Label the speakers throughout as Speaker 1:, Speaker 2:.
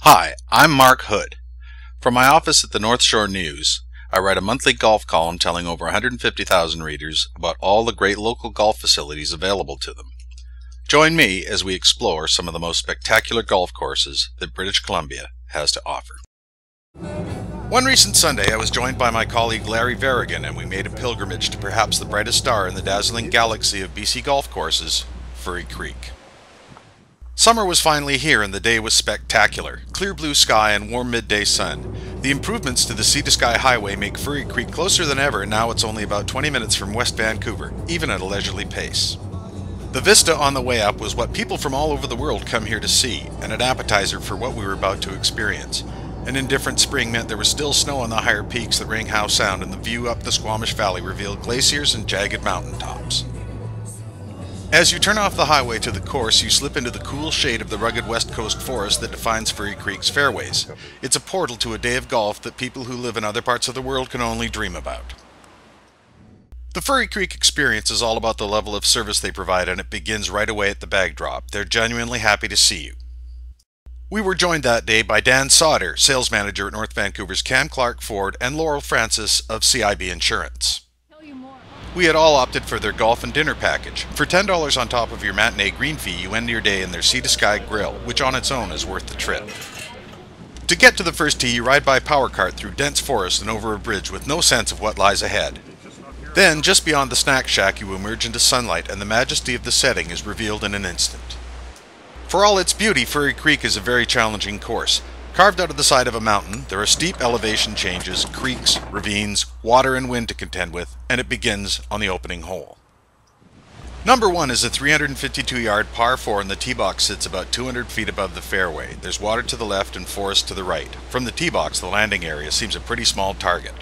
Speaker 1: Hi, I'm Mark Hood. From my office at the North Shore News, I write a monthly golf column telling over 150,000 readers about all the great local golf facilities available to them. Join me as we explore some of the most spectacular golf courses that British Columbia has to offer. One recent Sunday, I was joined by my colleague Larry Verrigan, and we made a pilgrimage to perhaps the brightest star in the dazzling galaxy of BC golf courses, Furry Creek. Summer was finally here and the day was spectacular. Clear blue sky and warm midday sun. The improvements to the Sea to Sky Highway make Furry Creek closer than ever, and now it's only about 20 minutes from West Vancouver, even at a leisurely pace. The vista on the way up was what people from all over the world come here to see, and an appetizer for what we were about to experience. An indifferent spring meant there was still snow on the higher peaks that ring Howe Sound, and the view up the Squamish Valley revealed glaciers and jagged mountain tops. As you turn off the highway to the course, you slip into the cool shade of the rugged west coast forest that defines Furry Creek's fairways. It's a portal to a day of golf that people who live in other parts of the world can only dream about. The Furry Creek experience is all about the level of service they provide, and it begins right away at the bag drop. They're genuinely happy to see you. We were joined that day by Dan Sauter, sales manager at North Vancouver's Cam Clark Ford, and Laurel Francis of CIB Insurance. We had all opted for their golf and dinner package. For $10 on top of your matinee green fee, you end your day in their Sea to Sky grill, which on its own is worth the trip. To get to the first tee, you ride by power cart through dense forest and over a bridge with no sense of what lies ahead. Then, just beyond the snack shack, you emerge into sunlight, and the majesty of the setting is revealed in an instant. For all its beauty, Furry Creek is a very challenging course. Carved out of the side of a mountain, there are steep elevation changes, creeks, ravines, water and wind to contend with, and it begins on the opening hole. Number 1 is a 352-yard par 4, and the tee box sits about 200 feet above the fairway. There's water to the left and forest to the right. From the tee box, the landing area seems a pretty small target.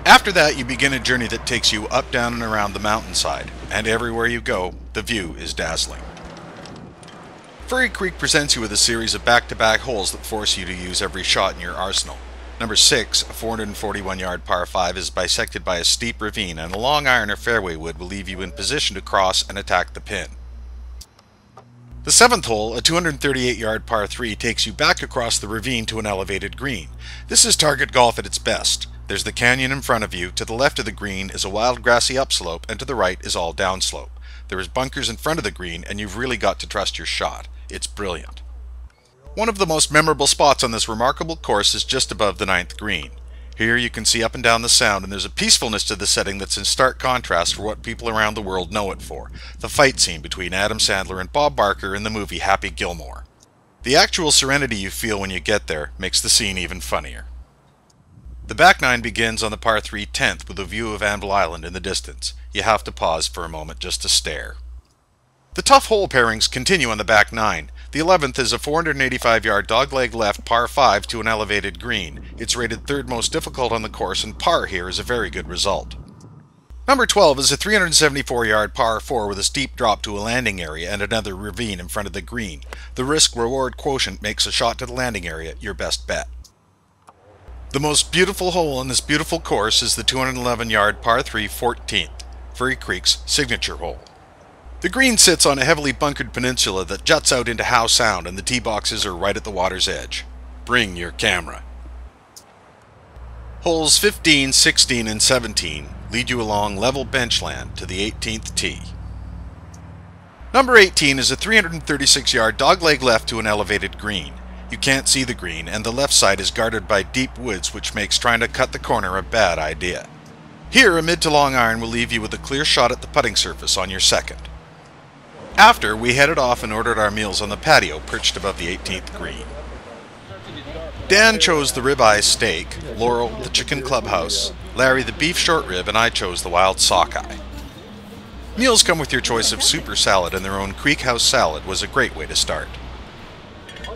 Speaker 1: After that, you begin a journey that takes you up, down, and around the mountainside, and everywhere you go, the view is dazzling. Furry Creek presents you with a series of back-to-back holes that force you to use every shot in your arsenal. Number 6, a 441-yard par 5, is bisected by a steep ravine, and a long iron or fairway wood will leave you in position to cross and attack the pin. The 7th hole, a 238-yard par 3, takes you back across the ravine to an elevated green. This is target golf at its best. There's the canyon in front of you, to the left of the green is a wild grassy upslope, and to the right is all downslope. There is bunkers in front of the green, and you've really got to trust your shot. It's brilliant. One of the most memorable spots on this remarkable course is just above the 9th green. Here you can see up and down the Sound, and there's a peacefulness to the setting that's in stark contrast for what people around the world know it for, the fight scene between Adam Sandler and Bob Barker in the movie Happy Gilmore. The actual serenity you feel when you get there makes the scene even funnier. The back nine begins on the par 3 10th with a view of Anvil Island in the distance. You have to pause for a moment just to stare. The tough hole pairings continue on the back 9. The 11th is a 485-yard dogleg left par 5 to an elevated green. It's rated 3rd most difficult on the course, and par here is a very good result. Number 12 is a 374-yard par 4 with a steep drop to a landing area and another ravine in front of the green. The risk-reward quotient makes a shot to the landing area your best bet. The most beautiful hole in this beautiful course is the 211-yard par 3 14th, Furry Creek's signature hole. The green sits on a heavily bunkered peninsula that juts out into Howe Sound, and the tee boxes are right at the water's edge. Bring your camera. Holes 15, 16, and 17 lead you along level benchland to the 18th tee. Number 18 is a 336-yard dogleg left to an elevated green. You can't see the green, and the left side is guarded by deep woods, which makes trying to cut the corner a bad idea. Here, a mid to long iron will leave you with a clear shot at the putting surface on your second. After, we headed off and ordered our meals on the patio perched above the 18th green. Dan chose the ribeye steak, Laurel the chicken clubhouse, Larry the beef short rib, and I chose the wild sockeye. Meals come with your choice of soup or salad, and their own Creek House salad was a great way to start.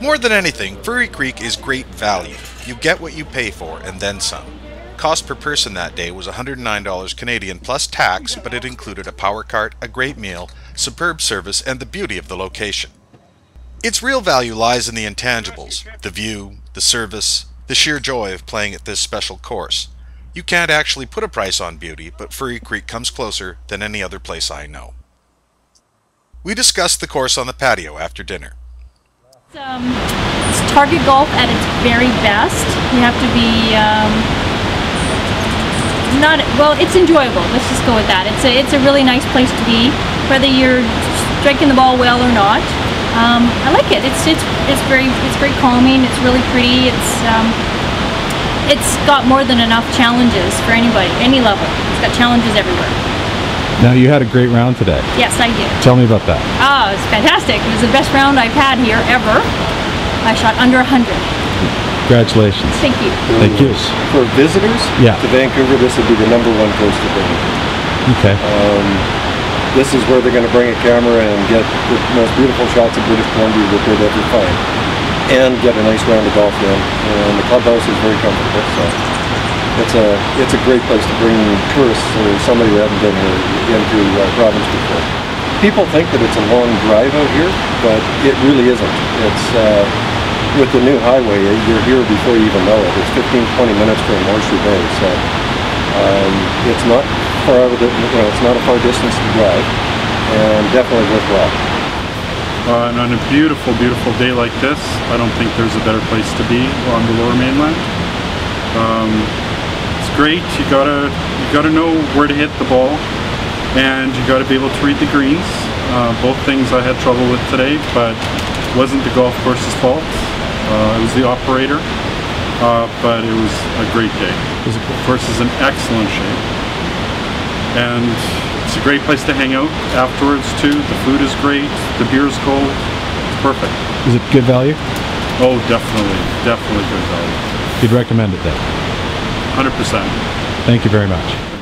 Speaker 1: More than anything, Furry Creek is great value. You get what you pay for, and then some. Cost per person that day was $109 Canadian plus tax, but it included a power cart, a great meal, superb service, and the beauty of the location. Its real value lies in the intangibles, the view, the service, the sheer joy of playing at this special course. You can't actually put a price on beauty, but Furry Creek comes closer than any other place I know. We discussed the course on the patio after dinner.
Speaker 2: It's target golf at its very best. You have to be it's enjoyable. Let's just go with that. It's a really nice place to be, whether you're striking the ball well or not. I like it. It's very calming. It's really pretty. It's got more than enough challenges for anybody, any level. It's got challenges everywhere.
Speaker 3: Now, you had a great round today.
Speaker 2: Yes, I did.
Speaker 3: Tell me about that.
Speaker 2: It was fantastic. It was the best round I've had here ever. I shot under 100.
Speaker 3: Congratulations.
Speaker 2: Thank you.
Speaker 3: Thank you.
Speaker 4: For visitors to Vancouver, this would be the #1 place to bring.
Speaker 3: Okay.
Speaker 4: This is where they're going to bring a camera and get the most beautiful shots of British Columbia that they'd ever find, and get a nice round of golf in. And the clubhouse is very comfortable, so it's a great place to bring tourists or somebody who hasn't been here into province before. People think that it's a long drive out here, but it really isn't. It's with the new highway, you're here before you even know it. It's 15-20 minutes from Horseshoe Bay, so it's not far out of the, it's not a far distance to drive, and definitely worthwhile.
Speaker 5: And on a beautiful, beautiful day like this, I don't think there's a better place to be on the Lower Mainland. It's great. You gotta know where to hit the ball, and you gotta be able to read the greens. Both things I had trouble with today, but it wasn't the golf course's fault. It was the operator, but it was a great day. The course is in excellent shape, and it's a great place to hang out afterwards too. The food is great, the beer is cold, it's perfect.
Speaker 3: Is it good value?
Speaker 5: Oh, definitely good value.
Speaker 3: You'd recommend it then?
Speaker 5: 100%.
Speaker 3: Thank you very much.